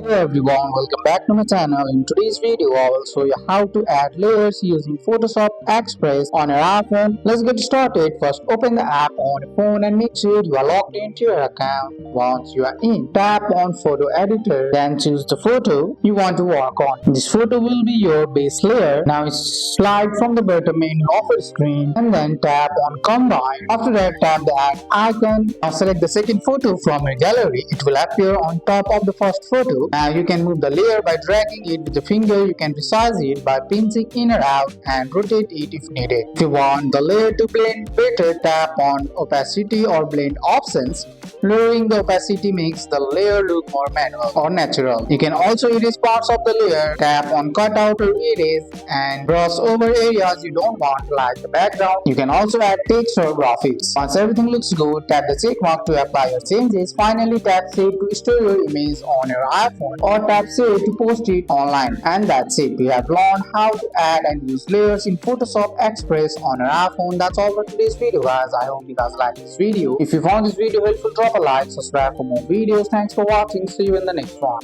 Hello everyone, welcome back to my channel. In today's video, I will show you how to add layers using Photoshop Express on your iPhone. Let's get started. First, open the app on your phone and make sure you are logged into your account. Once you are in, tap on Photo Editor, then choose the photo you want to work on. This photo will be your base layer. Now slide from the bottom menu of your screen and then tap on Combine. After that, tap the Add icon. Now select the second photo from your gallery. It will appear on top of the first photo. Now you can move the layer by dragging it with the finger. You can resize it by pinching in or out and rotate it if needed. If you want the layer to blend better, tap on opacity or blend options. Lowering the opacity makes the layer look more manual or natural. You can also erase parts of the layer. Tap on cutout or erase and brush over areas you don't want, like the background. You can also add text or graphics. Once everything looks good, tap the check mark to apply your changes. Finally, tap save to store your image on your iPhone or tap save to post it online. And that's it. We have learned how to add and use layers in Photoshop Express on your iPhone. That's all for today's video, guys. I hope you guys like this video. If you found this video helpful, drop a like, subscribe for more videos. Thanks for watching. See you in the next one.